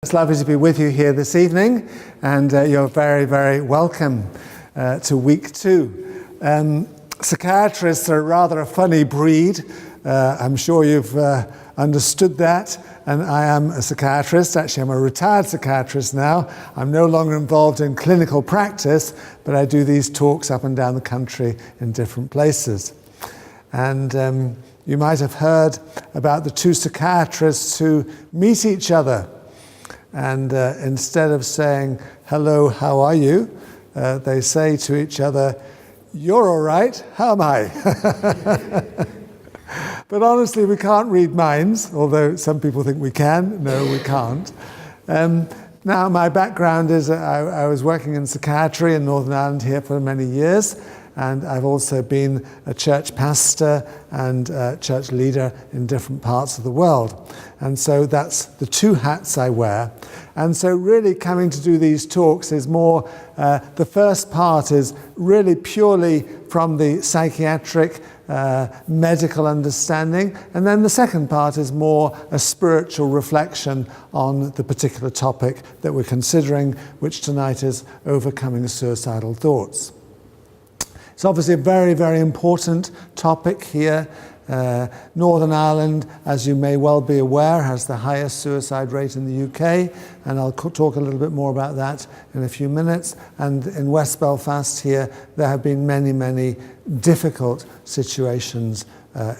It's lovely to be with you here this evening, and you're very, very welcome to week 2. Psychiatrists are rather a funny breed. I'm sure you've understood that, and I am a psychiatrist. Actually, I'm a retired psychiatrist now. I'm no longer involved in clinical practice, but I do these talks up and down the country in different places. And you might have heard about the two psychiatrists who meet each other. And instead of saying, hello, how are you? They say to each other, you're all right, how am I? But honestly, we can't read minds, although some people think we can. No, we can't. Now, my background is I was working in psychiatry in Northern Ireland here for many years, and I've also been a church pastor and a church leader in different parts of the world. And so that's the two hats I wear. And so really coming to do these talks is more, the first part is really purely from the psychiatric medical understanding, and then the second part is more a spiritual reflection on the particular topic that we're considering, which tonight is overcoming suicidal thoughts. It's obviously a very, very important topic here. Northern Ireland, as you may well be aware, has the highest suicide rate in the UK, and I'll talk a little bit more about that in a few minutes. And in West Belfast here, there have been many, many difficult situations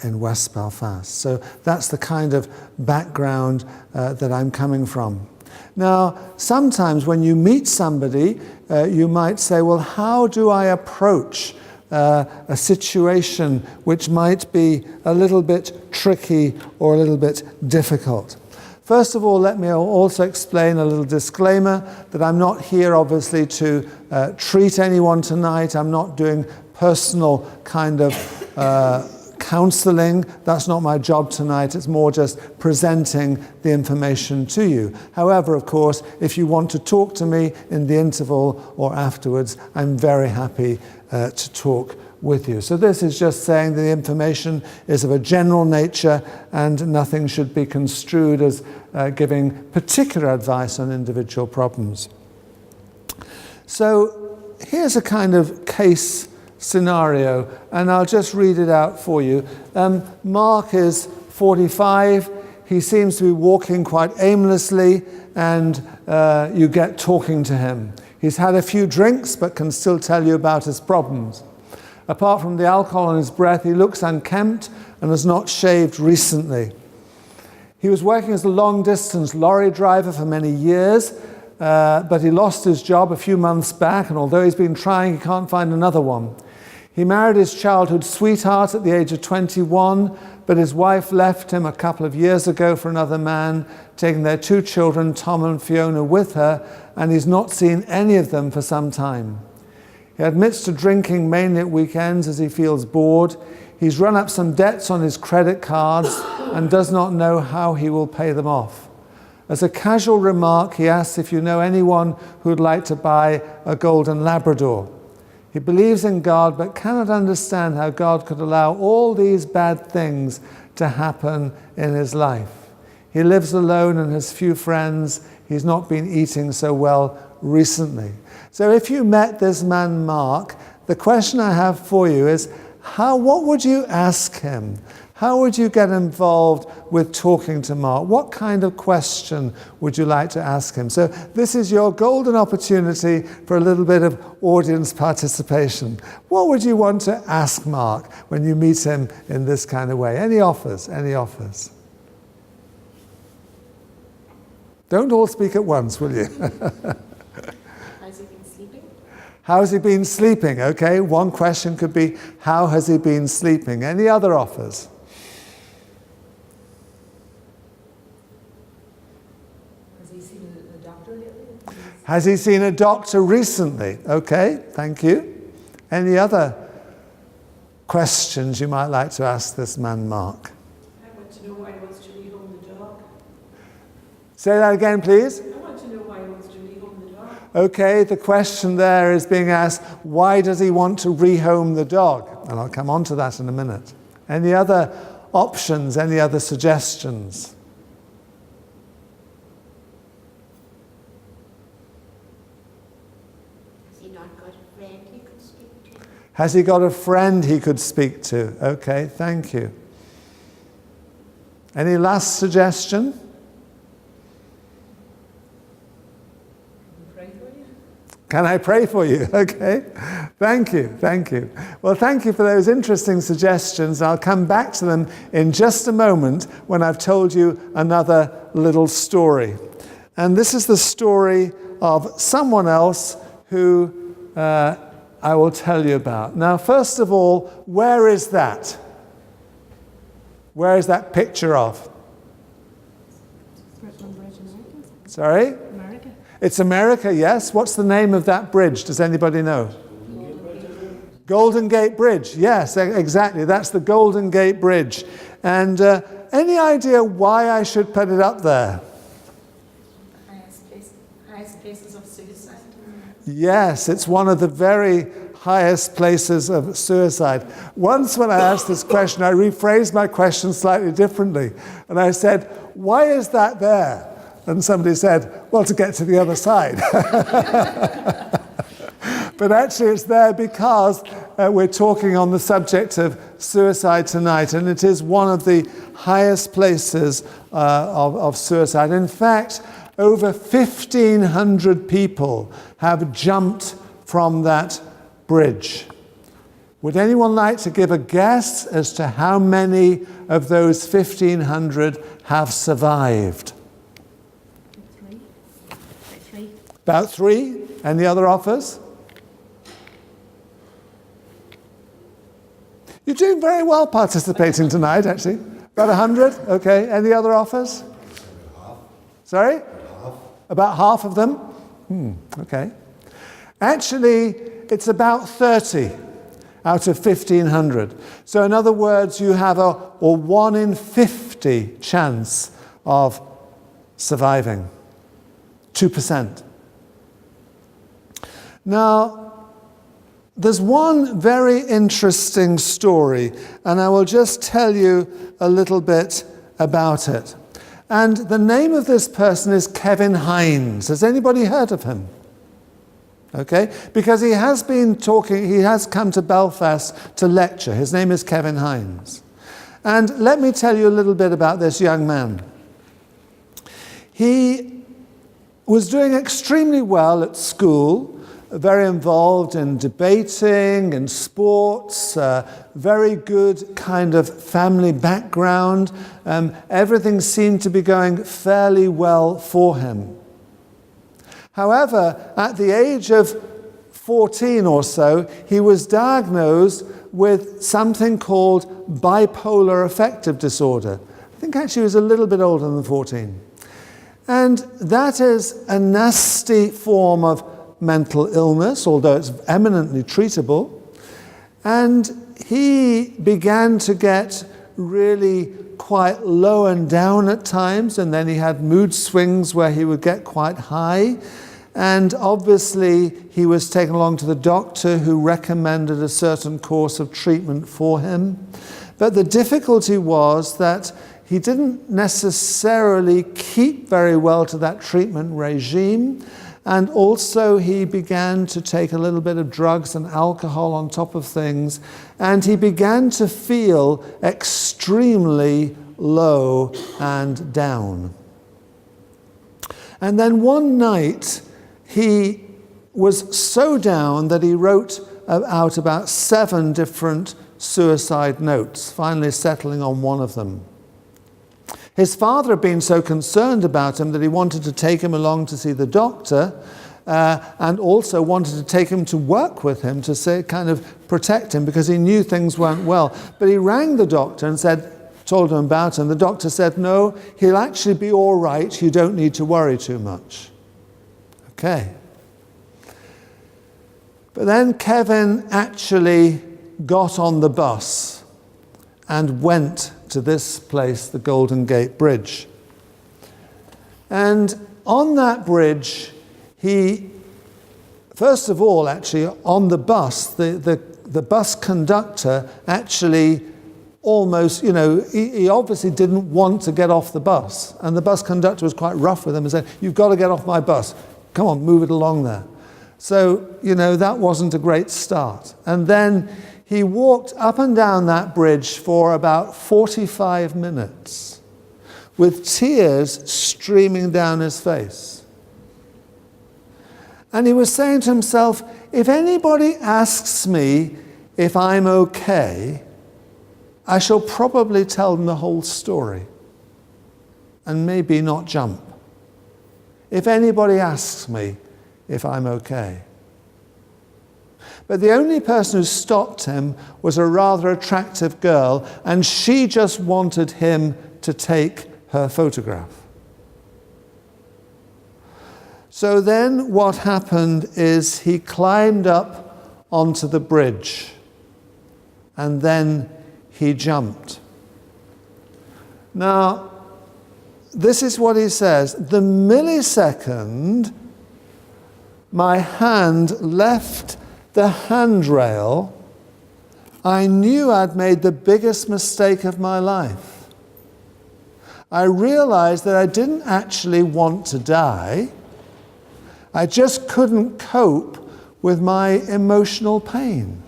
in West Belfast. So that's the kind of background that I'm coming from. Now, sometimes when you meet somebody, you might say, well, how do I approach a situation which might be a little bit tricky or a little bit difficult? First of all, let me also explain a little disclaimer that I'm not here obviously to treat anyone tonight. I'm not doing personal kind of counselling. That's not my job tonight. It's more just presenting the information to you. However, of course, if you want to talk to me in the interval or afterwards, I'm very happy to talk with you. So this is just saying the information is of a general nature and nothing should be construed as giving particular advice on individual problems. So here's a kind of case scenario, and I'll just read it out for you. Mark is 45. He seems to be walking quite aimlessly, and you get talking to him. He's had a few drinks, but can still tell you about his problems. Apart from the alcohol in his breath, he looks unkempt and has not shaved recently. He was working as a long-distance lorry driver for many years, but he lost his job a few months back, and although he's been trying, he can't find another one. He married his childhood sweetheart at the age of 21, but his wife left him a couple of years ago for another man, taking their 2 children, Tom and Fiona, with her, and he's not seen any of them for some time. He admits to drinking mainly at weekends as he feels bored. He's run up some debts on his credit cards and does not know how he will pay them off. As a casual remark, he asks if you know anyone who would like to buy a golden Labrador. He believes in God, but cannot understand how God could allow all these bad things to happen in his life. He lives alone and has few friends. He's not been eating so well recently. So if you met this man, Mark, the question I have for you is, what would you ask him? How would you get involved with talking to Mark? What kind of question would you like to ask him? So this is your golden opportunity for a little bit of audience participation. What would you want to ask Mark when you meet him in this kind of way? Any offers? Any offers? Don't all speak at once, will you? Has he been sleeping? How has he been sleeping? Okay, one question could be, how has he been sleeping? Any other offers? Has he seen a doctor recently? Okay, thank you. Any other questions you might like to ask this man, Mark? I want to know why he wants to rehome the dog. Say that again, please. I want to know why he wants to rehome the dog. Okay, the question there is being asked, why does he want to rehome the dog? And I'll come on to that in a minute. Any other options, any other suggestions? he not got a friend he could speak to? Has he got a friend he could speak to? Okay, thank you. Any last suggestion? Pray for you. Can I pray for you? Okay. Thank you. Thank you. Well, thank you for those interesting suggestions. I'll come back to them in just a moment when I've told you another little story. And this is the story of someone else who I will tell you about. Now, first of all, where is that? Where is that picture of? Sorry? America. It's America, yes. What's the name of that bridge? Does anybody know? Golden Gate Bridge. Yes, exactly. That's the Golden Gate Bridge. And any idea why I should put it up there? Highest places of suicide. Yes, it's one of the very highest places of suicide. Once when I asked this question, I rephrased my question slightly differently. And I said, why is that there? And somebody said, well, to get to the other side. But actually it's there because we're talking on the subject of suicide tonight, and it is one of the highest places of suicide. In fact, over 1,500 people have jumped from that bridge. Would anyone like to give a guess as to how many of those 1,500 have survived? Three. About 3? Any other offers? You're doing very well participating tonight, actually. About 100? Okay. Any other offers? Sorry? About half of them? Okay. Actually, it's about 30 out of 1,500. So in other words, you have a 1 in 50 chance of surviving. 2%. Now, there's one very interesting story, and I will just tell you a little bit about it. And the name of this person is Kevin Hines. Has anybody heard of him? Okay, because he has come to Belfast to lecture. His name is Kevin Hines. And let me tell you a little bit about this young man. He was doing extremely well at school, very involved in debating and sports, very good kind of family background. Everything seemed to be going fairly well for him. However, at the age of 14 or so, he was diagnosed with something called bipolar affective disorder. I think actually he was a little bit older than 14. And that is a nasty form of mental illness, although it's eminently treatable. And he began to get really quite low and down at times, and then he had mood swings where he would get quite high. And obviously he was taken along to the doctor, who recommended a certain course of treatment for him. But the difficulty was that he didn't necessarily keep very well to that treatment regime. And also he began to take a little bit of drugs and alcohol on top of things. And he began to feel extremely low and down. And then one night, he was so down that he wrote out about 7 different suicide notes, finally settling on one of them. His father had been so concerned about him that he wanted to take him along to see the doctor, and also wanted to take him to work with him to say, kind of protect him, because he knew things weren't well. But he rang the doctor and told him about him. The doctor said, no, he'll actually be all right. You don't need to worry too much. Okay. But then Kevin actually got on the bus and went to this place, the Golden Gate Bridge. And on that bridge, he, first of all, actually, on the bus, the bus conductor actually almost, he obviously didn't want to get off the bus. And the bus conductor was quite rough with him and said, you've got to get off my bus. Come on, move it along there. So, that wasn't a great start. And then he walked up and down that bridge for about 45 minutes with tears streaming down his face. And he was saying to himself, if anybody asks me if I'm okay, I shall probably tell them the whole story and maybe not jump. If anybody asks me if I'm okay. But the only person who stopped him was a rather attractive girl, and she just wanted him to take her photograph. So then what happened is he climbed up onto the bridge, and then he jumped. Now, this is what he says. The millisecond my hand left the handrail, I knew I'd made the biggest mistake of my life. I realized that I didn't actually want to die. I just couldn't cope with my emotional pain.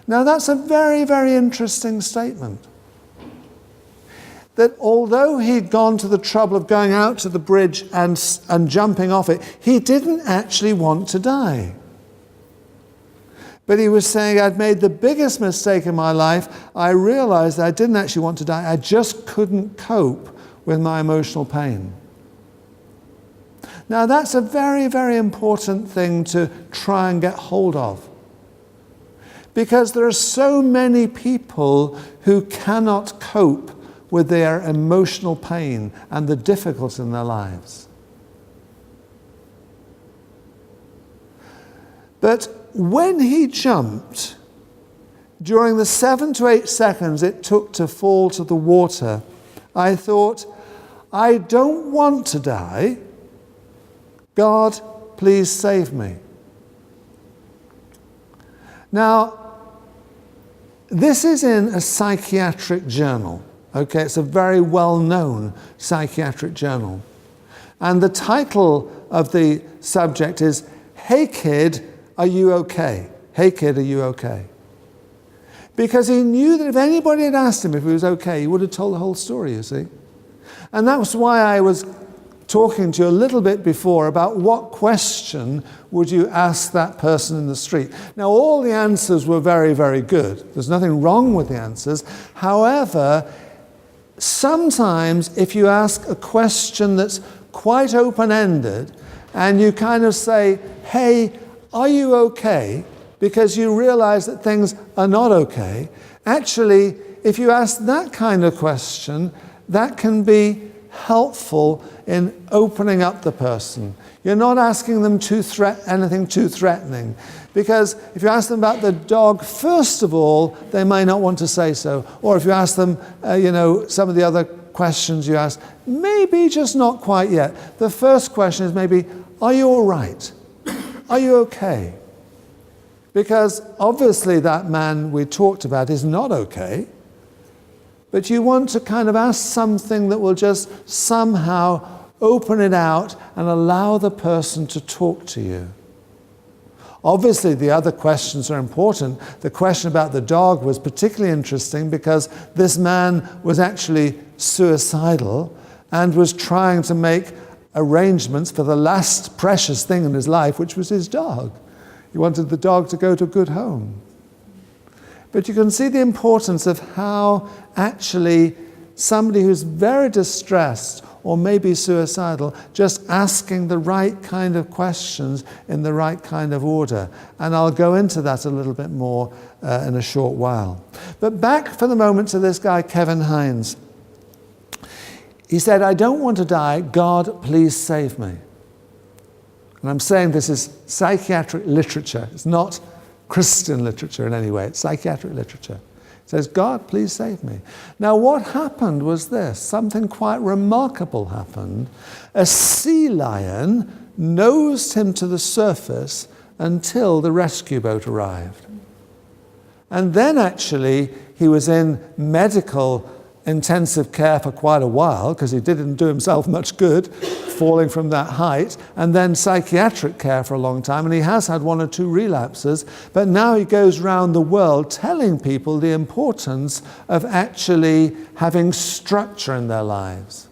Now that's a very, very interesting statement. That although he'd gone to the trouble of going out to the bridge and jumping off it, he didn't actually want to die. But he was saying, I'd made the biggest mistake in my life. I realized that I didn't actually want to die. I just couldn't cope with my emotional pain. Now that's a very, very important thing to try and get hold of. Because there are so many people who cannot cope with their emotional pain and the difficulties in their lives. But when he jumped, during the 7 to 8 seconds it took to fall to the water, I thought, I don't want to die. God, please save me. Now, this is in a psychiatric journal. Okay, it's a very well-known psychiatric journal. And the title of the subject is, Hey Kid, Are You Okay? Hey Kid, Are You Okay? Because he knew that if anybody had asked him if he was okay, he would have told the whole story, you see. And that was why I was talking to you a little bit before about what question would you ask that person in the street. Now, all the answers were very, very good. There's nothing wrong with the answers. However, sometimes if you ask a question that's quite open-ended and you kind of say, hey, are you okay? Because you realize that things are not okay. Actually, if you ask that kind of question, that can be helpful in opening up the person. You're not asking them anything too threatening. Because if you ask them about the dog, first of all, they may not want to say so. Or if you ask them, some of the other questions you ask, maybe just not quite yet. The first question is maybe, are you all right? Are you okay? Because obviously that man we talked about is not okay. But you want to kind of ask something that will just somehow open it out and allow the person to talk to you. Obviously, the other questions are important. The question about the dog was particularly interesting because this man was actually suicidal and was trying to make arrangements for the last precious thing in his life, which was his dog. He wanted the dog to go to a good home. But you can see the importance of how actually somebody who's very distressed or maybe suicidal, just asking the right kind of questions in the right kind of order. And I'll go into that a little bit more in a short while. But back for the moment to this guy, Kevin Hines. He said, I don't want to die. God, please save me. And I'm saying this is psychiatric literature. It's not Christian literature in any way. It's psychiatric literature. It says, God, please save me. Now, what happened was this. Something quite remarkable happened. A sea lion nosed him to the surface until the rescue boat arrived. And then, actually, he was in medical intensive care for quite a while because he didn't do himself much good falling from that height, and then psychiatric care for a long time, and he has had 1 or 2 relapses, but now he goes around the world telling people the importance of actually having structure in their lives.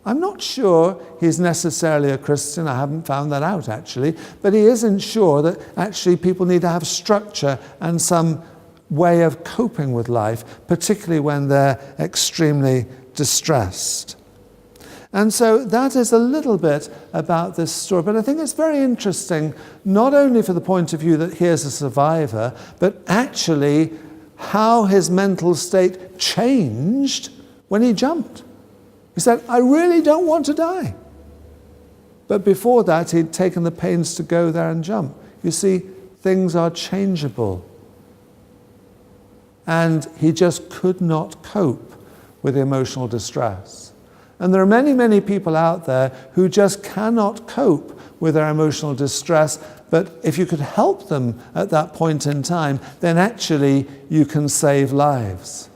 I'm not sure he's necessarily a Christian, I haven't found that out actually, but he isn't sure that actually people need to have structure and some way of coping with life, particularly when they're extremely distressed. And so that is a little bit about this story. But I think it's very interesting, not only for the point of view that here's a survivor, but actually how his mental state changed when he jumped. He said, I really don't want to die. But before that, he'd taken the pains to go there and jump. You see, things are changeable. And he just could not cope with emotional distress. And there are many, many people out there who just cannot cope with their emotional distress, but if you could help them at that point in time, then actually you can save lives.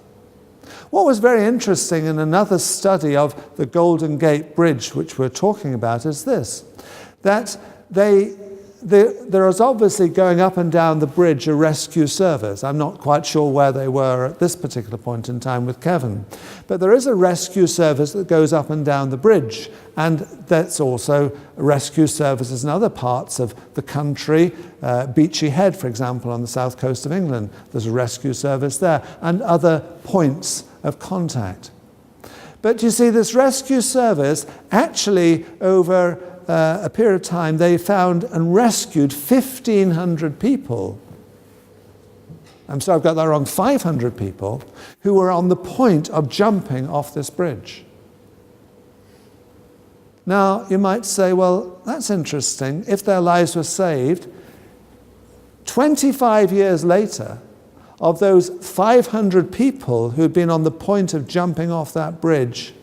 What was very interesting in another study of the Golden Gate Bridge, which we're talking about, is this, that there is obviously going up and down the bridge a rescue service. I'm not quite sure where they were at this particular point in time with Kevin. But there is a rescue service that goes up and down the bridge. And that's also rescue services in other parts of the country. Beachy Head, for example, on the south coast of England. There's a rescue service there. And other points of contact. But you see, this rescue service actually over a period of time, they found and rescued 1,500 people. I'm sorry, I've got that wrong, 500 people who were on the point of jumping off this bridge. Now, you might say, well, that's interesting. If their lives were saved, 25 years later, of those 500 people who had been on the point of jumping off that bridge,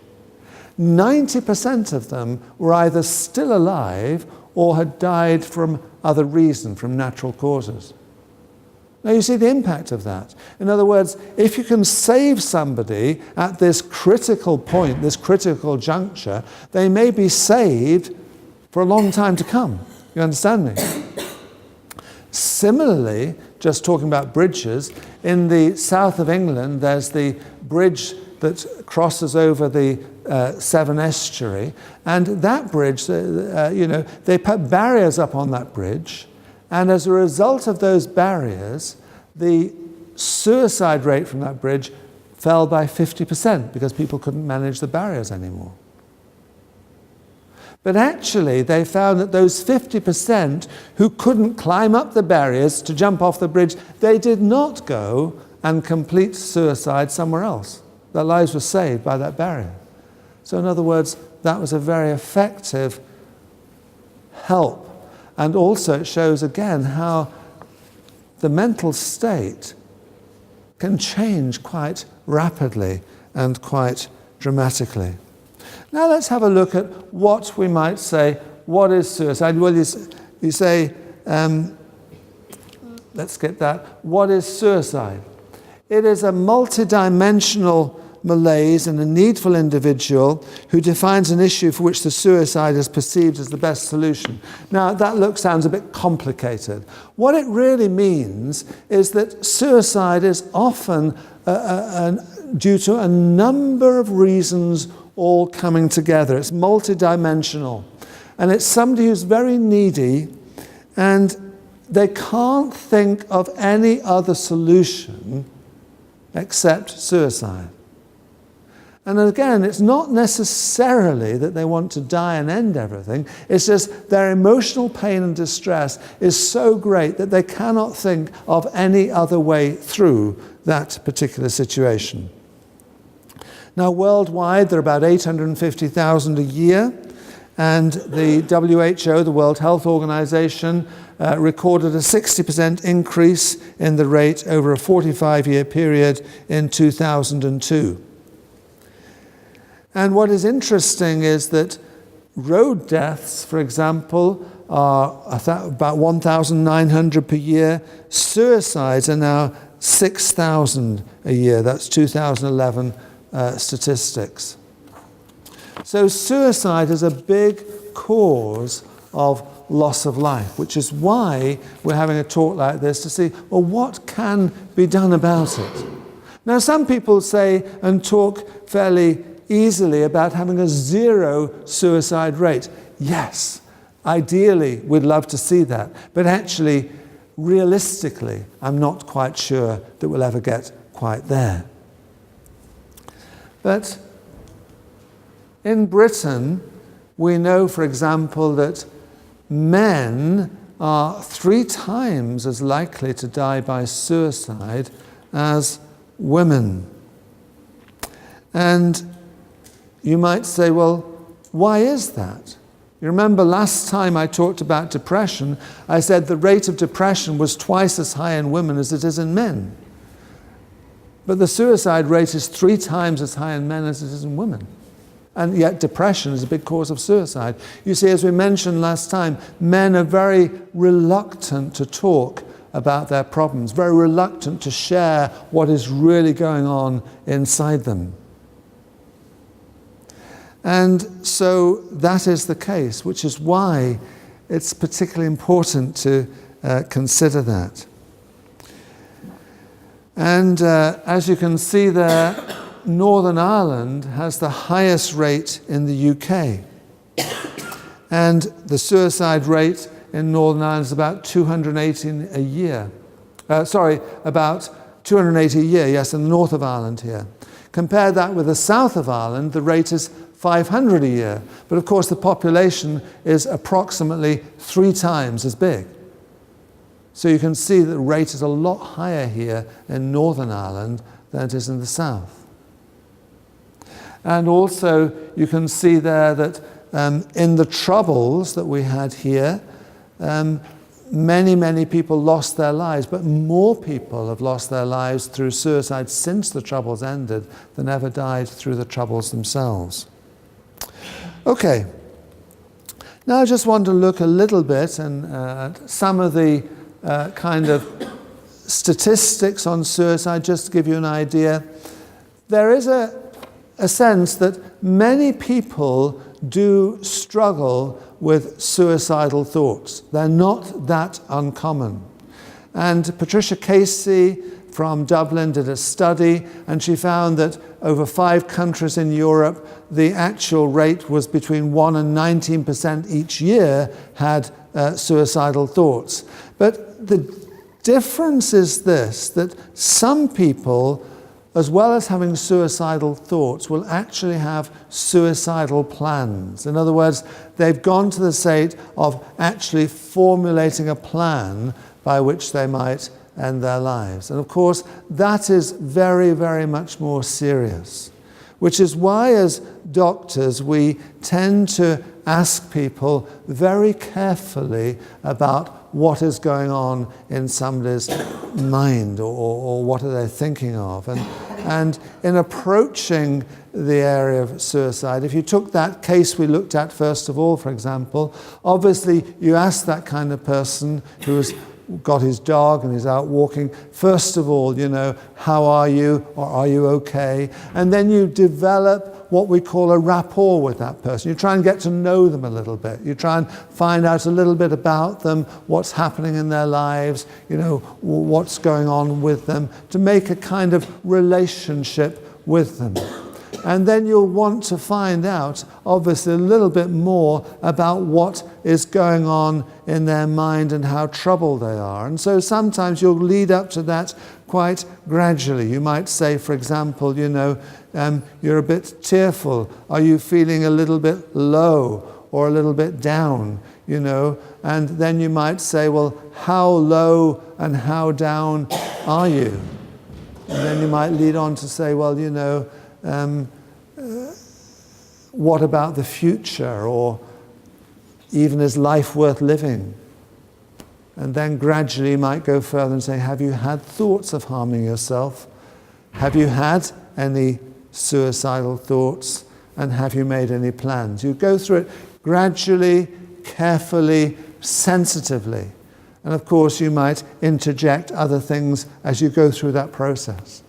90% of them were either still alive or had died from other reason, from natural causes. Now you see the impact of that. In other words, if you can save somebody at this critical point, this critical juncture, they may be saved for a long time to come. You understand me? Similarly, just talking about bridges, in the south of England, there's the bridge that crosses over the Severn Estuary, and that bridge, they put barriers up on that bridge, and as a result of those barriers, the suicide rate from that bridge fell by 50% because people couldn't manage the barriers anymore. But actually, they found that those 50% who couldn't climb up the barriers to jump off the bridge, they did not go and complete suicide somewhere else. Their lives were saved by that barrier. So in other words, that was a very effective help. And also it shows again how the mental state can change quite rapidly and quite dramatically. Now let's have a look at what we might say, what is suicide? Well, you say, let's get that. What is suicide? It is a multidimensional malaise in a needful individual who defines an issue for which the suicide is perceived as the best solution. Now, that sounds a bit complicated. What it really means is that suicide is often due to a number of reasons all coming together. It's multidimensional. And it's somebody who's very needy and they can't think of any other solution except suicide. And again, it's not necessarily that they want to die and end everything. It's just their emotional pain and distress is so great that they cannot think of any other way through that particular situation. Now, worldwide, there are about 850,000 a year, and the WHO, the World Health Organization, recorded a 60% increase in the rate over a 45-year period in 2002. And what is interesting is that road deaths, for example, are about 1,900 per year. Suicides are now 6,000 a year. That's 2011 statistics. So suicide is a big cause of loss of life, which is why we're having a talk like this to see, well, what can be done about it? Now, some people say and talk fairly easily about having a 0 suicide rate. Yes, ideally, we'd love to see that. But actually, realistically, I'm not quite sure that we'll ever get quite there. But in Britain, we know, for example, that men are 3 times as likely to die by suicide as women. And you might say, well, why is that? You remember last time I talked about depression, I said the rate of depression was twice as high in women as it is in men. But the suicide rate is 3 times as high in men as it is in women. And yet depression is a big cause of suicide. You see, as we mentioned last time, men are very reluctant to talk about their problems, very reluctant to share what is really going on inside them. And so that is the case, which is why it's particularly important to consider that. And as you can see there, Northern Ireland has the highest rate in the UK. And the suicide rate in Northern Ireland is about 280 a year. About 280 a year, yes, in the north of Ireland here. Compare that with the south of Ireland, the rate is 500 a year. But of course the population is approximately 3 times as big. So you can see that the rate is a lot higher here in Northern Ireland than it is in the south. And also you can see there that in the Troubles that we had here, many people lost their lives, but more people have lost their lives through suicide since the Troubles ended than ever died through the Troubles themselves. Okay, now I just want to look a little bit at some of the kind of statistics on suicide, just to give you an idea. There is a sense that many people do struggle with suicidal thoughts. They're not that uncommon. And Patricia Casey from Dublin did a study, and she found that over 5 countries in Europe, the actual rate was between 1% and 19% each year had suicidal thoughts. But the difference is this, that some people, as well as having suicidal thoughts, will actually have suicidal plans. In other words, they've gone to the state of actually formulating a plan by which they might end their lives. And of course, that is very, very much more serious, which is why as doctors we tend to ask people very carefully about what is going on in somebody's mind, or what are they thinking of. And in approaching the area of suicide, if you took that case we looked at first of all, for example, obviously you ask that kind of person who has got his dog and is out walking, first of all, how are you, or are you okay? And then you develop what we call a rapport with that person. You try and get to know them a little bit. You try and find out a little bit about them, what's happening in their lives, what's going on with them, to make a kind of relationship with them. And then you'll want to find out, obviously, a little bit more about what is going on in their mind and how troubled they are. And so sometimes you'll lead up to that quite gradually. You might say, for example, you're a bit tearful. Are you feeling a little bit low or a little bit down? And then you might say, well, how low and how down are you? And then you might lead on to say, well, what about the future, or even is life worth living? And then gradually you might go further and say, have you had thoughts of harming yourself? Have you had any suicidal thoughts? And have you made any plans? You go through it gradually, carefully, sensitively. And of course you might interject other things as you go through that process.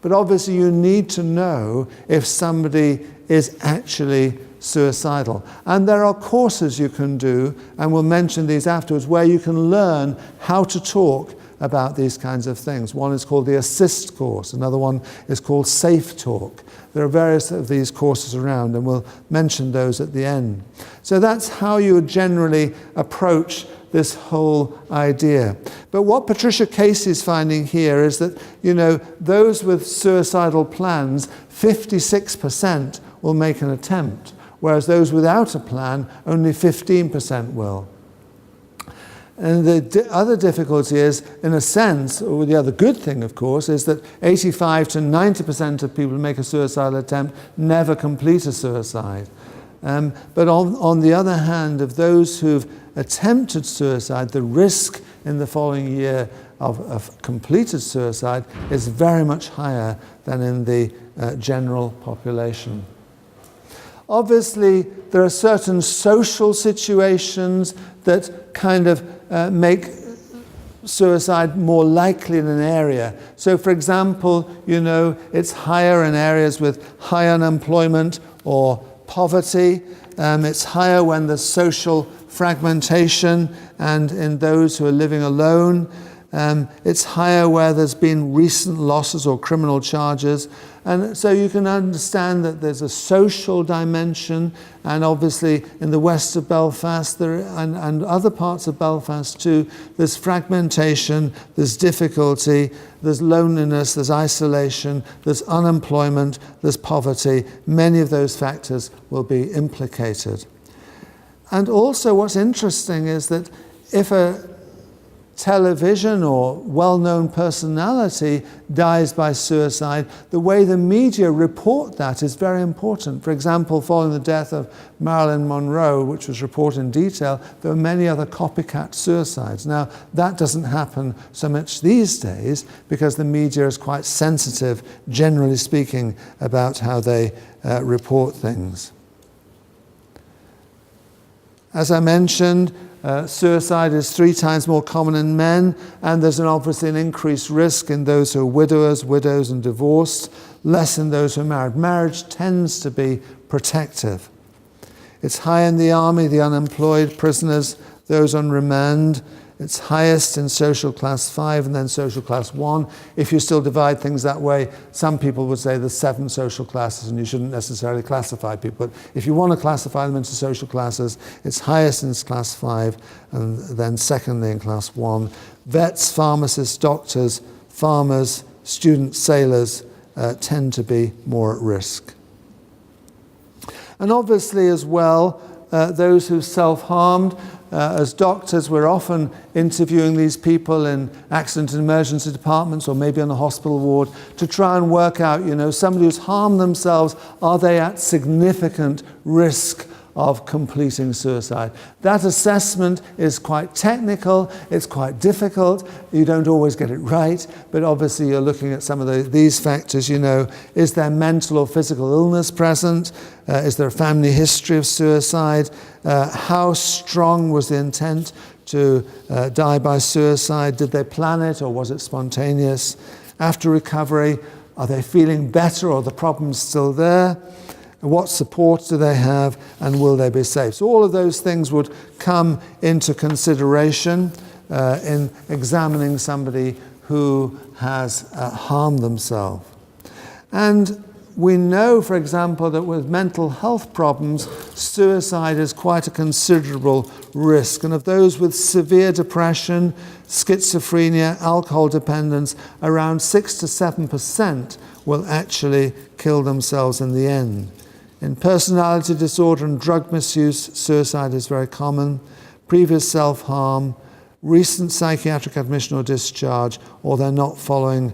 But obviously you need to know if somebody is actually suicidal. And there are courses you can do, and we'll mention these afterwards, where you can learn how to talk about these kinds of things. One is called the ASIST course. Another one is called Safe Talk. There are various of these courses around, and we'll mention those at the end. So that's how you would generally approach this whole idea. But what Patricia Casey's finding here is that, those with suicidal plans, 56% will make an attempt, whereas those without a plan, only 15% will. And the other difficulty is, in a sense, or the other good thing, of course, is that 85 to 90% of people who make a suicidal attempt never complete a suicide. But on the other hand, of those who've attempted suicide, the risk in the following year of completed suicide is very much higher than in the general population. Obviously, there are certain social situations that kind of make suicide more likely in an area. So, for example, it's higher in areas with high unemployment or poverty. It's higher when there's social fragmentation and in those who are living alone. It's higher where there's been recent losses or criminal charges. And so you can understand that there's a social dimension, and obviously in the west of Belfast and other parts of Belfast too, there's fragmentation, there's difficulty, there's loneliness, there's isolation, there's unemployment, there's poverty. Many of those factors will be implicated. And also what's interesting is that if a television or well-known personality dies by suicide, the way the media report that is very important. For example, following the death of Marilyn Monroe, which was reported in detail, there were many other copycat suicides. Now, that doesn't happen so much these days because the media is quite sensitive, generally speaking, about how they report things. As I mentioned, suicide is 3 times more common in men, and there's obviously an increased risk in those who are widowers, widows and divorced, less in those who are married. Marriage tends to be protective. It's high in the army, the unemployed, prisoners, those on remand. It's highest in social class 5 and then social class 1. If you still divide things that way, some people would say there's 7 social classes and you shouldn't necessarily classify people. But if you want to classify them into social classes, it's highest in class 5 and then secondly in class 1. Vets, pharmacists, doctors, farmers, students, sailors tend to be more at risk. And obviously as well, those who self-harmed, as doctors, we're often interviewing these people in accident and emergency departments or maybe on a hospital ward to try and work out, somebody who's harmed themselves, are they at significant risk of completing suicide? That assessment is quite technical, it's quite difficult, you don't always get it right, but obviously you're looking at some of these factors, is there mental or physical illness present? Is there a family history of suicide? How strong was the intent to die by suicide? Did they plan it or was it spontaneous? After recovery, are they feeling better or the problem's still there? What support do they have and will they be safe? So all of those things would come into consideration in examining somebody who has harmed themselves. And we know, for example, that with mental health problems, suicide is quite a considerable risk. And of those with severe depression, schizophrenia, alcohol dependence, around 6 to 7% will actually kill themselves in the end. In personality disorder and drug misuse, suicide is very common. Previous self-harm, recent psychiatric admission or discharge, or they're not following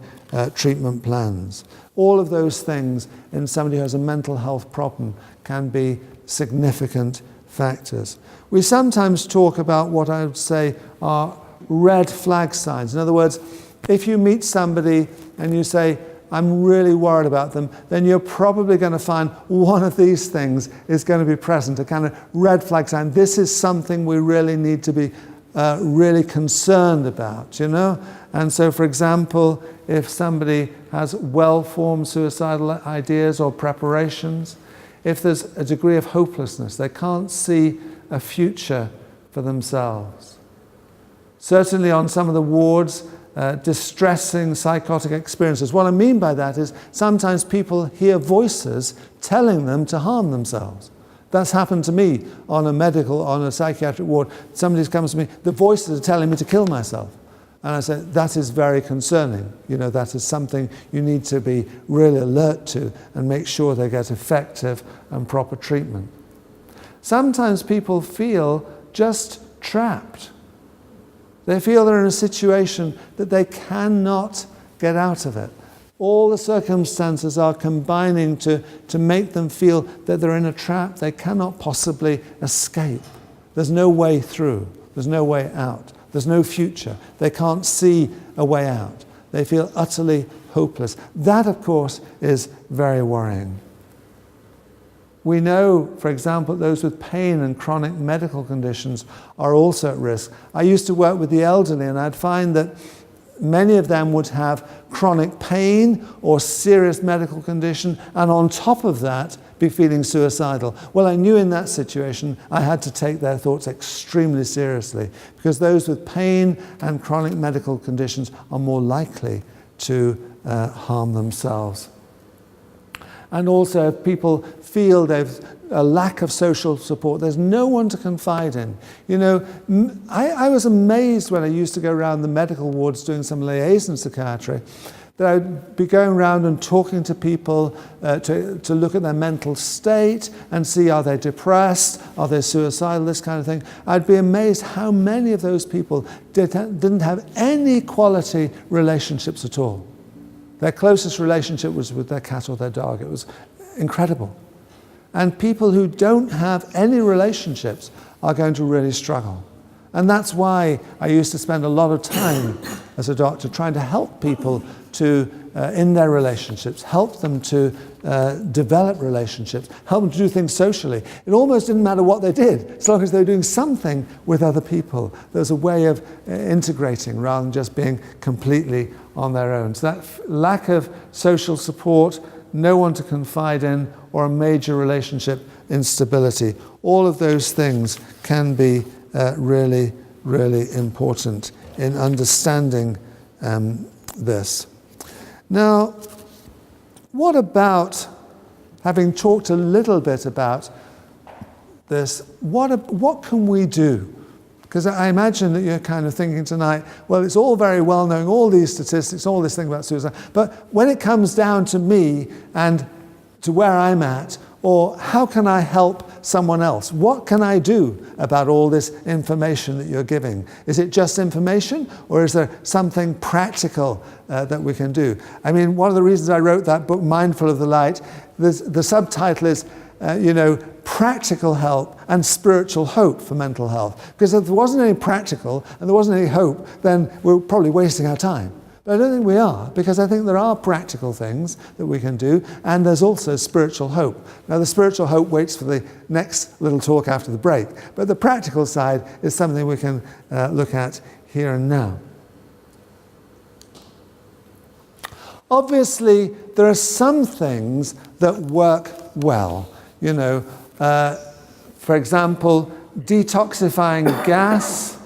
treatment plans. All of those things in somebody who has a mental health problem can be significant factors. We sometimes talk about what I would say are red flag signs. In other words, if you meet somebody and you say, I'm really worried about them, then you're probably going to find one of these things is going to be present, a kind of red flag sign. This is something we really need to be really concerned about, you know? And so, for example, if somebody has well-formed suicidal ideas or preparations, if there's a degree of hopelessness, they can't see a future for themselves. Certainly on some of the wards, distressing psychotic experiences. What I mean by that is sometimes people hear voices telling them to harm themselves. That's happened to me on a psychiatric ward. Somebody comes to me, the voices are telling me to kill myself. And I said, that is very concerning. You know, that is something you need to be really alert to and make sure they get effective and proper treatment. Sometimes people feel just trapped. They feel they're in a situation that they cannot get out of it. All the circumstances are combining to make them feel that they're in a trap they cannot possibly escape. There's no way through. There's no way out. There's no future. They can't see a way out. They feel utterly hopeless. That, of course, is very worrying. We know, for example, those with pain and chronic medical conditions are also at risk. I used to work with the elderly, and I'd find that many of them would have chronic pain or serious medical condition, and on top of that, be feeling suicidal. Well, I knew in that situation I had to take their thoughts extremely seriously, because those with pain and chronic medical conditions are more likely to harm themselves. And also, if people feel they've a lack of social support, there's no one to confide in. You know, I was amazed when I used to go around the medical wards doing some liaison psychiatry, that I'd be going around and talking to people to look at their mental state and see, are they depressed, are they suicidal, this kind of thing. I'd be amazed how many of those people didn't have any quality relationships at all. Their closest relationship was with their cat or their dog. It was incredible. And people who don't have any relationships are going to really struggle. And that's why I used to spend a lot of time as a doctor trying to help people to, in their relationships, help them to develop relationships, help them to do things socially. It almost didn't matter what they did, as long as they were doing something with other people. There was a way of integrating rather than just being completely on their own. So that lack of social support, no one to confide in, or a major relationship instability, all of those things can be really, really important in understanding this. Now, what about, having talked a little bit about this, what can we do? Because I imagine that you're kind of thinking tonight, well, it's all very well knowing all these statistics, all this thing about suicide, but when it comes down to me and to where I'm at, or how can I help someone else? What can I do about all this information that you're giving? Is it just information, or is there something practical that we can do? I mean, one of the reasons I wrote that book, Mindful of the Light, the subtitle is, practical help and spiritual hope for mental health. Because if there wasn't any practical and there wasn't any hope, then we're probably wasting our time. But I don't think we are, because I think there are practical things that we can do, and there's also spiritual hope. Now, the spiritual hope waits for the next little talk after the break, but the practical side is something we can look at here and now. Obviously, there are some things that work well. You know, for example, detoxifying gas,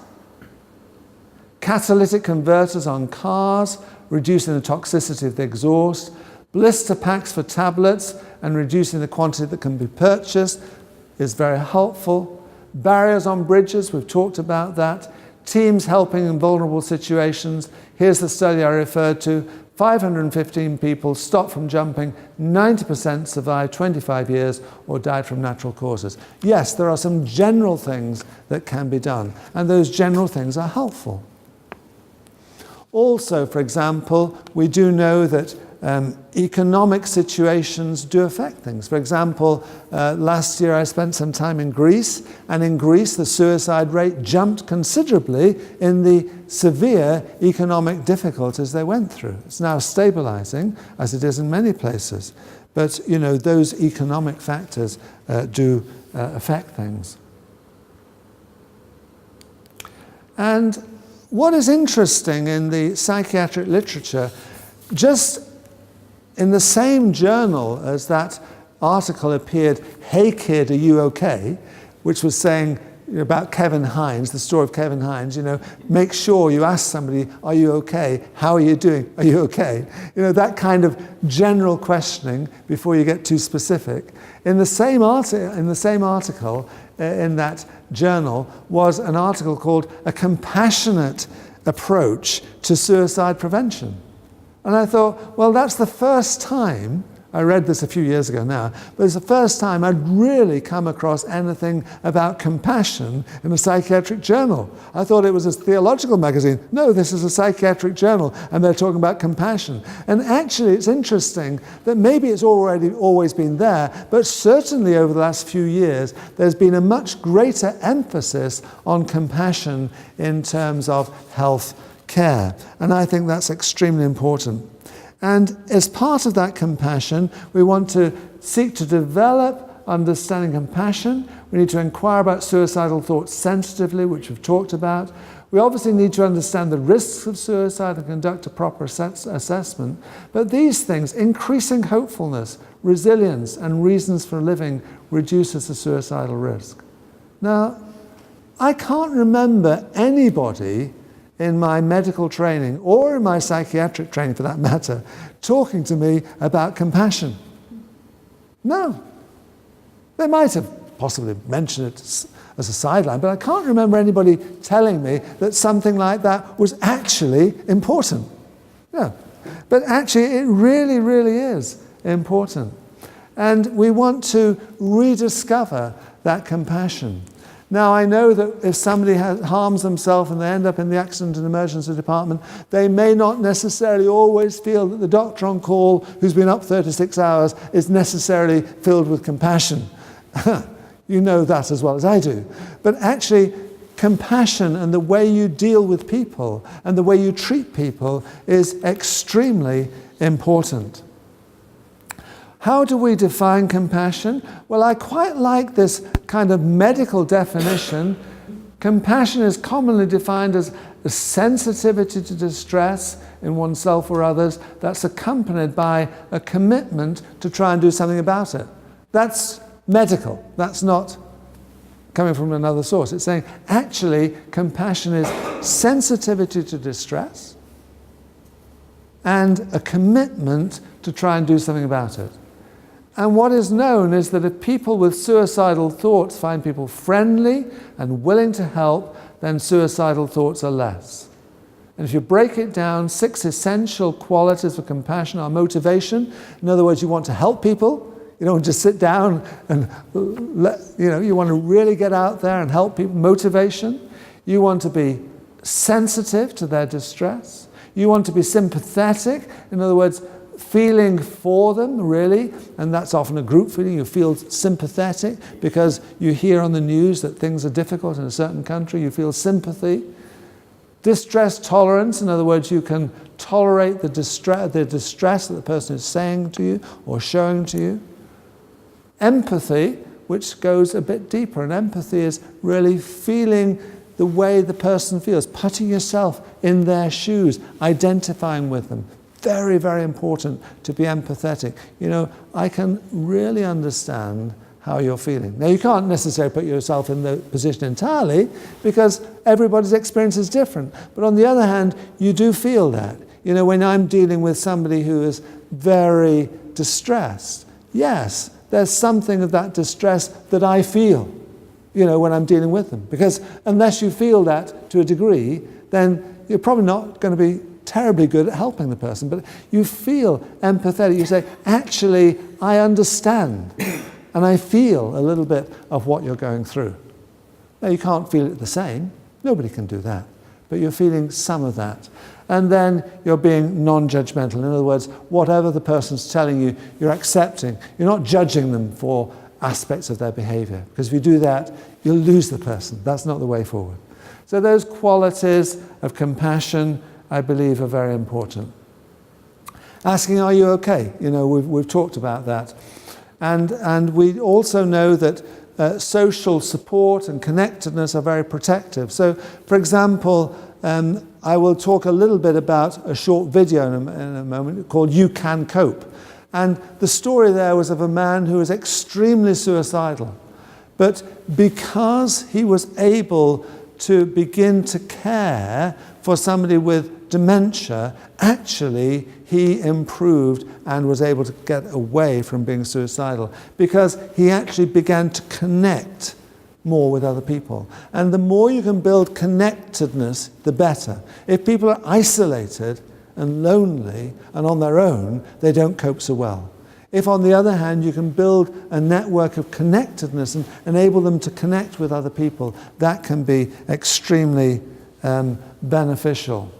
catalytic converters on cars, reducing the toxicity of the exhaust, blister packs for tablets and reducing the quantity that can be purchased is very helpful. Barriers on bridges, we've talked about that. Teams helping in vulnerable situations. Here's the study I referred to. 515 people stopped from jumping, 90% survived 25 years or died from natural causes. Yes, there are some general things that can be done, and those general things are helpful. Also, for example, we do know that economic situations do affect things. For example, last year I spent some time in Greece, and in Greece the suicide rate jumped considerably in the severe economic difficulties they went through. It's now stabilizing, as it is in many places. But, you know, those economic factors do affect things. And what is interesting in the psychiatric literature, just in the same journal as that article appeared, "Hey kid, are you okay?" which was saying about Kevin Hines, the story of Kevin Hines, make sure you ask somebody, "Are you okay? How are you doing? Are you okay?" That kind of general questioning before you get too specific. In the same article in that journal was an article called "A Compassionate Approach to Suicide Prevention." And I thought, well, that's the first time, I read this a few years ago now, but it's the first time I'd really come across anything about compassion in a psychiatric journal. I thought it was a theological magazine. No, this is a psychiatric journal, and they're talking about compassion. And actually, it's interesting that maybe it's always been there, but certainly over the last few years, there's been a much greater emphasis on compassion in terms of health care. And I think that's extremely important. And as part of that compassion, we want to seek to develop understanding compassion. We need to inquire about suicidal thoughts sensitively, which we've talked about. We obviously need to understand the risks of suicide and conduct a proper assessment. But these things, increasing hopefulness, resilience, and reasons for living, reduces the suicidal risk. Now, I can't remember anybody in my medical training, or in my psychiatric training for that matter, talking to me about compassion. No. They might have possibly mentioned it as a sideline, but I can't remember anybody telling me that something like that was actually important. No. But actually, it really, really is important. And we want to rediscover that compassion. Now, I know that if somebody harms themselves and they end up in the accident and emergency department, they may not necessarily always feel that the doctor on call, who's been up 36 hours, is necessarily filled with compassion. You know that as well as I do. But actually, compassion and the way you deal with people and the way you treat people is extremely important. How do we define compassion? Well, I quite like this kind of medical definition. Compassion is commonly defined as a sensitivity to distress in oneself or others that's accompanied by a commitment to try and do something about it. That's medical. That's not coming from another source. It's saying, actually, compassion is sensitivity to distress and a commitment to try and do something about it. And what is known is that if people with suicidal thoughts find people friendly and willing to help, then suicidal thoughts are less. And if you break it down, 6 essential qualities of compassion are motivation. In other words, you want to help people. You don't just sit down and, you want to really get out there and help people. Motivation. You want to be sensitive to their distress. You want to be sympathetic. In other words, feeling for them, really, and that's often a group feeling. You feel sympathetic because you hear on the news that things are difficult in a certain country. You feel sympathy. Distress tolerance, in other words, you can tolerate the distress that the person is saying to you or showing to you. Empathy, which goes a bit deeper, and empathy is really feeling the way the person feels, putting yourself in their shoes, identifying with them. Very, very important to be empathetic. I can really understand how you're feeling. Now, you can't necessarily put yourself in the position entirely because everybody's experience is different. But on the other hand, you do feel that. When I'm dealing with somebody who is very distressed, yes, there's something of that distress that I feel, when I'm dealing with them. Because unless you feel that to a degree, then you're probably not going to be terribly good at helping the person, but you feel empathetic. You say, actually, I understand, and I feel a little bit of what you're going through. Now, you can't feel it the same. Nobody can do that. But you're feeling some of that. And then you're being non-judgmental. In other words, whatever the person's telling you, you're accepting. You're not judging them for aspects of their behavior. Because if you do that, you'll lose the person. That's not the way forward. So those qualities of compassion, I believe, are very important. Asking, are you okay? We've talked about that. And we also know that social support and connectedness are very protective. So, for example, I will talk a little bit about a short video in a moment called You Can Cope. And the story there was of a man who was extremely suicidal. But because he was able to begin to care for somebody with dementia, actually he improved and was able to get away from being suicidal because he actually began to connect more with other people. And the more you can build connectedness, the better. If people are isolated and lonely and on their own, they don't cope so well. If, on the other hand, you can build a network of connectedness and enable them to connect with other people, that can be extremely beneficial.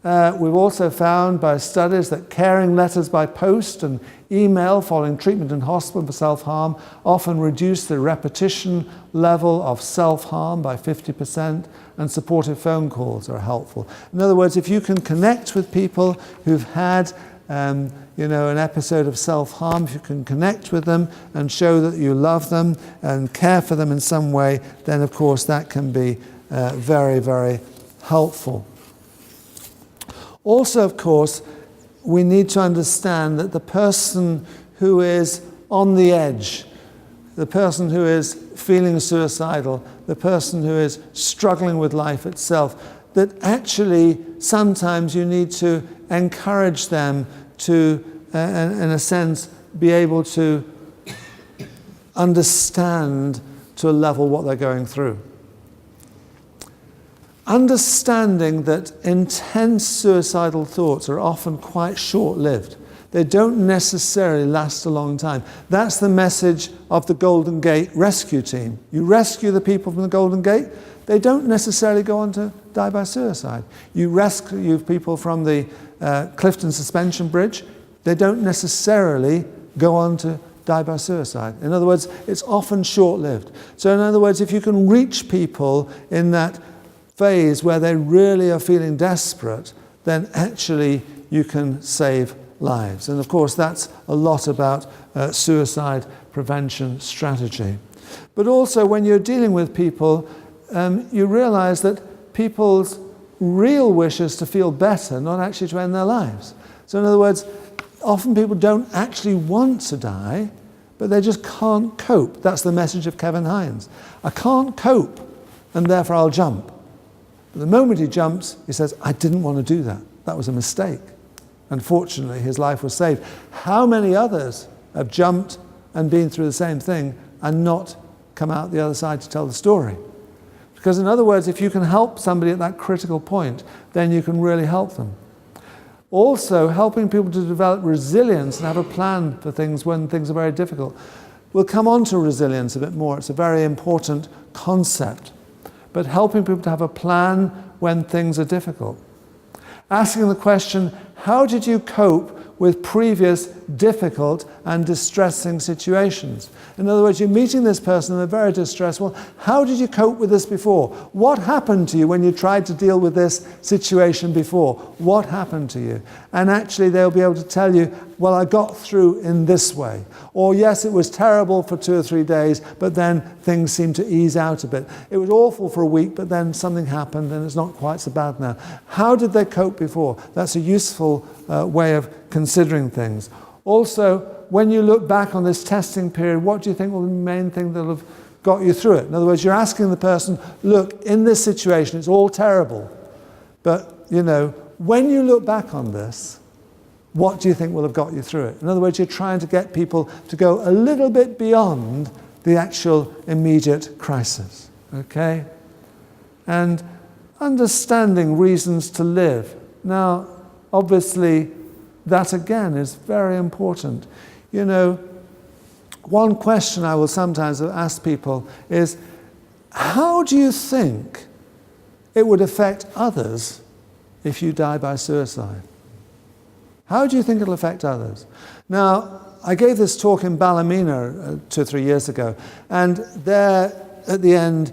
We've also found by studies that caring letters by post and email following treatment in hospital for self-harm often reduce the repetition level of self-harm by 50%, and supportive phone calls are helpful. In other words, if you can connect with people who've had an episode of self-harm, if you can connect with them and show that you love them and care for them in some way, then of course that can be very, very helpful. Also, of course, we need to understand that the person who is on the edge, the person who is feeling suicidal, the person who is struggling with life itself, that actually sometimes you need to encourage them to, in a sense, be able to understand to a level what they're going through. Understanding that intense suicidal thoughts are often quite short-lived. They don't necessarily last a long time. That's the message of the Golden Gate rescue team. You rescue the people from the Golden Gate, they don't necessarily go on to die by suicide. You rescue people from the Clifton Suspension Bridge, they don't necessarily go on to die by suicide. In other words, it's often short-lived. So in other words, if you can reach people in that phase where they really are feeling desperate, then actually you can save lives. And of course, that's a lot about suicide prevention strategy. But also, when you're dealing with people, you realize that people's real wish is to feel better, not actually to end their lives. So in other words, often people don't actually want to die, but they just can't cope. That's the message of Kevin Hines. I can't cope, and therefore I'll jump. But the moment he jumps, he says, I didn't want to do that. That was a mistake. Unfortunately, his life was saved. How many others have jumped and been through the same thing and not come out the other side to tell the story? Because in other words, if you can help somebody at that critical point, then you can really help them. Also, helping people to develop resilience and have a plan for things when things are very difficult. We'll come on to resilience a bit more. It's a very important concept. But helping people to have a plan when things are difficult. Asking the question, how did you cope with previous difficult and distressing situations? In other words, you're meeting this person and they're very distressed. Well, how did you cope with this before? What happened to you when you tried to deal with this situation before? What happened to you? And actually they'll be able to tell you, well, I got through in this way. Or yes, it was terrible for 2 or 3 days, but then things seemed to ease out a bit. It was awful for a week, but then something happened and it's not quite so bad now. How did they cope before? That's a useful way of considering things. Also, when you look back on this testing period, what do you think will be the main thing that will have got you through it? In other words, you're asking the person, look, in this situation, it's all terrible. But, when you look back on this, what do you think will have got you through it? In other words, you're trying to get people to go a little bit beyond the actual immediate crisis. Okay? And understanding reasons to live. Now, obviously, that again is very important. One question I will sometimes ask people is, how do you think it would affect others if you die by suicide? How do you think it'll affect others? Now, I gave this talk in Ballymena 2 or 3 years ago, and there at the end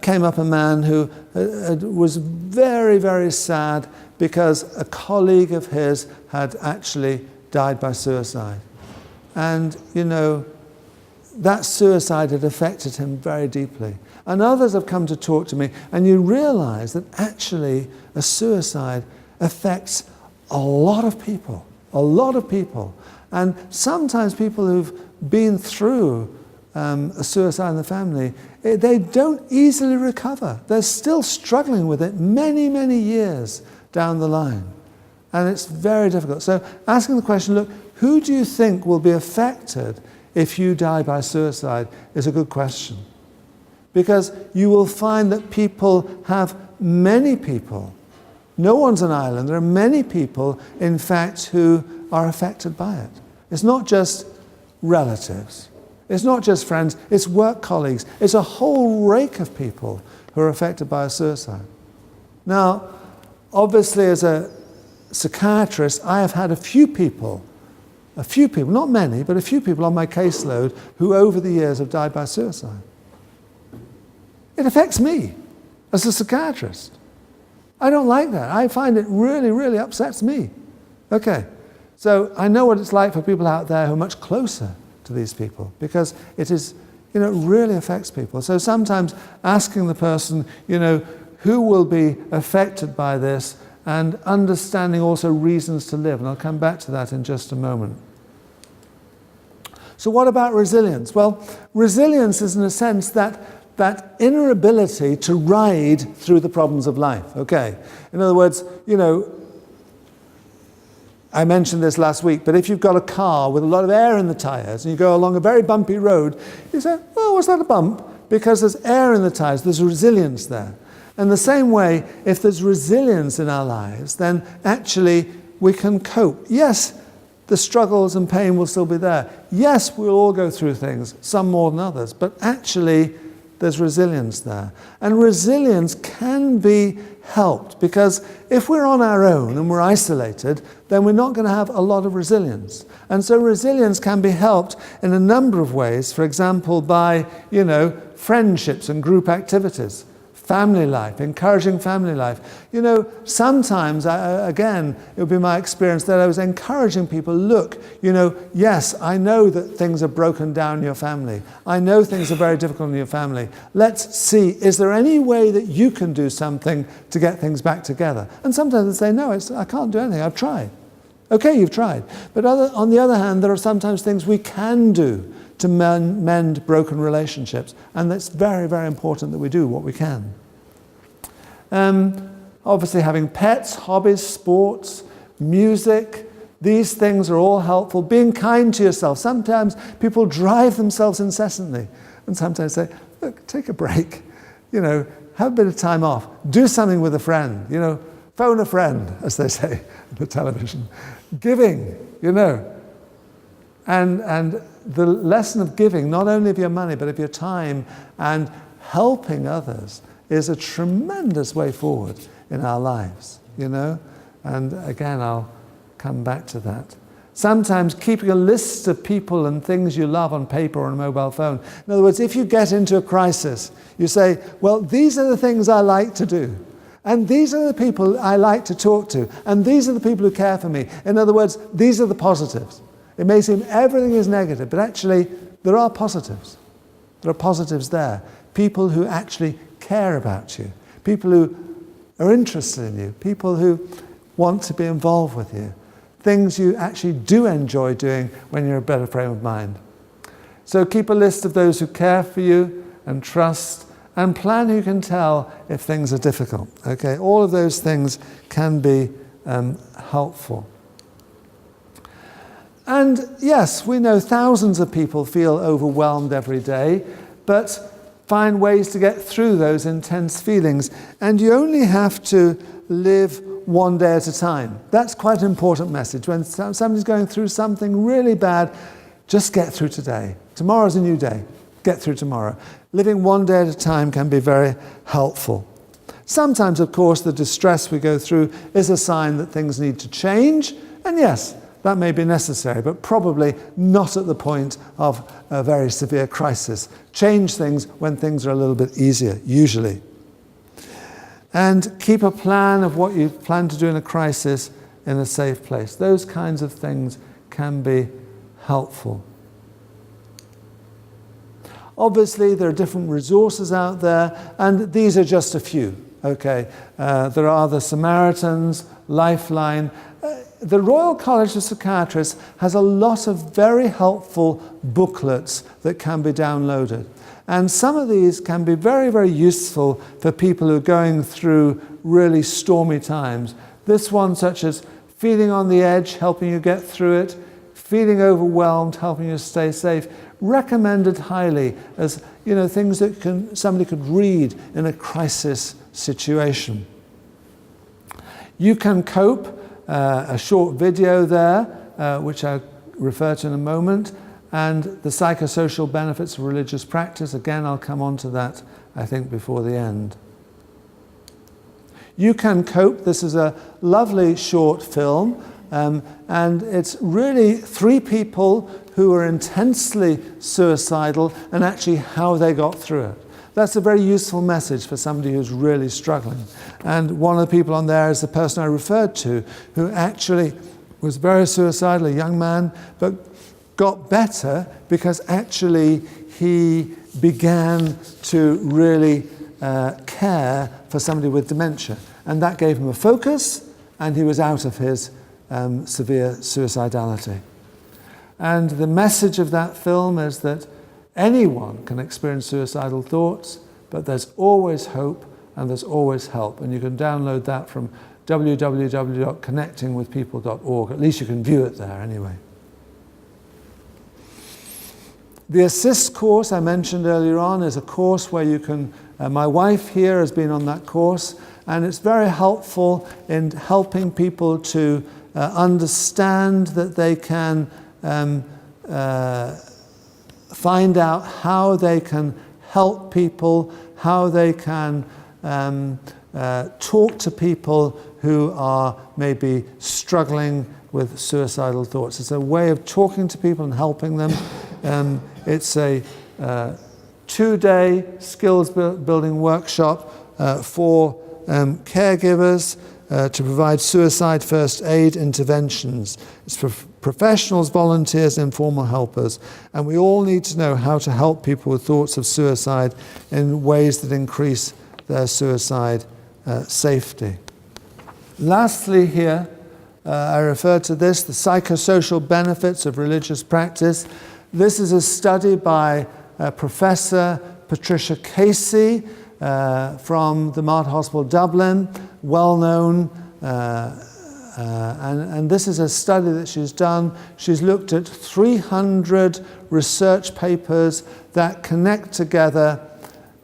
came up a man who was very, very sad because a colleague of his had actually died by suicide. And, that suicide had affected him very deeply. And others have come to talk to me, and you realize that actually a suicide affects a lot of people. And sometimes people who've been through a suicide in the family, they don't easily recover. They're still struggling with it many, many years down the line. And it's very difficult. So asking the question, look, who do you think will be affected if you die by suicide is a good question. Because you will find that many people, no one's an island, there are many people, in fact, who are affected by it. It's not just relatives. It's not just friends. It's work colleagues. It's a whole rake of people who are affected by a suicide. Now, obviously, as a psychiatrist, I have had a few people, not many, but a few people on my caseload who over the years have died by suicide. It affects me as a psychiatrist. I don't like that. I find it really, really upsets me. Okay, so I know what it's like for people out there who are much closer to these people, because it is, it really affects people. So sometimes asking the person, who will be affected by this, and understanding also reasons to live, and I'll come back to that in just a moment. So what about resilience? Well, resilience is in a sense that inner ability to ride through the problems of life, okay? In other words, I mentioned this last week, but if you've got a car with a lot of air in the tires and you go along a very bumpy road, you say, well, was that a bump? Because there's air in the tires, there's resilience there. And the same way, if there's resilience in our lives, then actually we can cope. Yes, the struggles and pain will still be there. Yes, we'll all go through things, some more than others, but actually there's resilience there. And resilience can be helped, because if we're on our own and we're isolated, then we're not going to have a lot of resilience. And so resilience can be helped in a number of ways, for example, by, friendships and group activities. Family life, encouraging family life. Sometimes, again, it would be my experience that I was encouraging people, look, yes, I know that things are broken down in your family. I know things are very difficult in your family. Let's see, is there any way that you can do something to get things back together? And sometimes they say, no, I can't do anything, I've tried. Okay, you've tried. But on the other hand, there are sometimes things we can do to mend broken relationships. And it's very, very important that we do what we can. Obviously having pets, hobbies, sports, music, these things are all helpful. Being kind to yourself. Sometimes people drive themselves incessantly. And sometimes say, look, take a break. Have a bit of time off. Do something with a friend. Phone a friend, as they say on the television. Giving, And the lesson of giving, not only of your money, but of your time and helping others, is a tremendous way forward in our lives, And again, I'll come back to that. Sometimes keeping a list of people and things you love on paper or on a mobile phone. In other words, if you get into a crisis, you say, well, these are the things I like to do. And these are the people I like to talk to. And these are the people who care for me. In other words, these are the positives. It may seem everything is negative, but actually there are positives. There are positives there. People who actually care about you. People who are interested in you. People who want to be involved with you. Things you actually do enjoy doing when you're in a better frame of mind. So keep a list of those who care for you and trust, and plan who can tell if things are difficult. Okay, all of those things can be helpful. And yes, we know thousands of people feel overwhelmed every day, but find ways to get through those intense feelings. And you only have to live one day at a time. That's quite an important message. When somebody's going through something really bad, just get through today. Tomorrow's a new day. Get through tomorrow. Living one day at a time can be very helpful. Sometimes, of course, the distress we go through is a sign that things need to change. And yes, that may be necessary, but probably not at the point of a very severe crisis. Change things when things are a little bit easier, usually. And keep a plan of what you plan to do in a crisis in a safe place. Those kinds of things can be helpful. Obviously, there are different resources out there, and these are just a few. Okay, there are the Samaritans, Lifeline. The Royal College of Psychiatrists has a lot of very helpful booklets that can be downloaded. And some of these can be very, very useful for people who are going through really stormy times. This one, such as feeling on the edge, helping you get through it, feeling overwhelmed, helping you stay safe, recommended highly as things that somebody could read in a crisis situation. You Can Cope, a short video there, which I'll refer to in a moment, and the psychosocial benefits of religious practice. Again, I'll come on to that, I think, before the end. You Can Cope, this is a lovely short film, and it's really 3 people who are intensely suicidal and actually how they got through it. That's a very useful message for somebody who's really struggling. And one of the people on there is the person I referred to, who actually was very suicidal, a young man, but got better because actually he began to really care for somebody with dementia. And that gave him a focus, and he was out of his severe suicidality. And the message of that film is that anyone can experience suicidal thoughts, but there's always hope and there's always help. And you can download that from www.connectingwithpeople.org. At least you can view it there anyway. The ASIST course I mentioned earlier on is a course where you can, my wife here has been on that course, and it's very helpful in helping people to understand that they can find out how they can help people, how they can talk to people who are maybe struggling with suicidal thoughts. It's a way of talking to people and helping them. It's a 2-day skills building workshop for caregivers to provide suicide first aid interventions. It's for professionals, volunteers, informal helpers. And we all need to know how to help people with thoughts of suicide in ways that increase their suicide safety. Lastly here, I refer to this, the psychosocial benefits of religious practice. This is a study by Professor Patricia Casey from the Mater Hospital Dublin, well known, and this is a study that she's done. She's looked at 300 research papers that connect together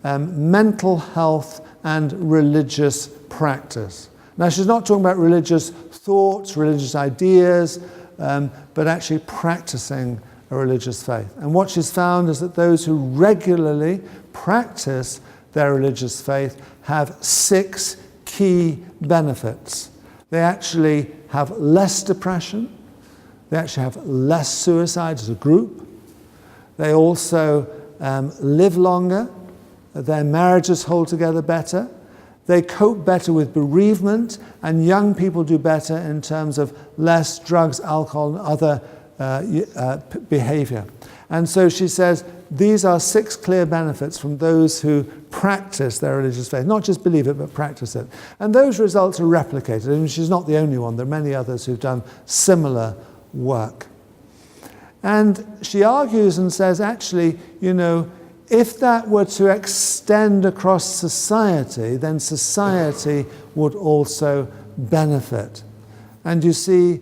mental health and religious practice. Now, she's not talking about religious thoughts, religious ideas, but actually practicing a religious faith. And what she's found is that those who regularly practice their religious faith have 6 key benefits. They actually have less depression. They actually have less suicide as a group. They also live longer. Their marriages hold together better. They cope better with bereavement, and young people do better in terms of less drugs, alcohol, and other behavior. And so she says these are 6 clear benefits from those who practice their religious faith, not just believe it, but practice it. And those results are replicated. I mean, she's not the only one. There are many others who've done similar work. And she argues and says, actually, if that were to extend across society, then society would also benefit. And you see,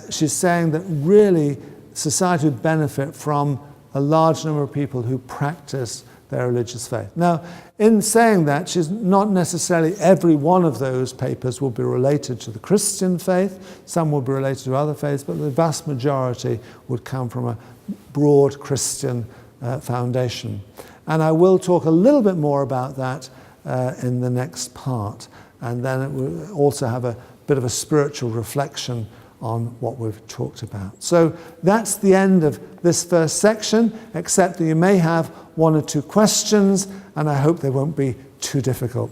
she's saying that really society would benefit from a large number of people who practice their religious faith. Now, in saying that, she's not necessarily every one of those papers will be related to the Christian faith. Some will be related to other faiths, but the vast majority would come from a broad Christian foundation. And I will talk a little bit more about that in the next part. And then it will also have a bit of a spiritual reflection on what we've talked about. So that's the end of this first section, except that you may have 1 or 2 questions, and I hope they won't be too difficult.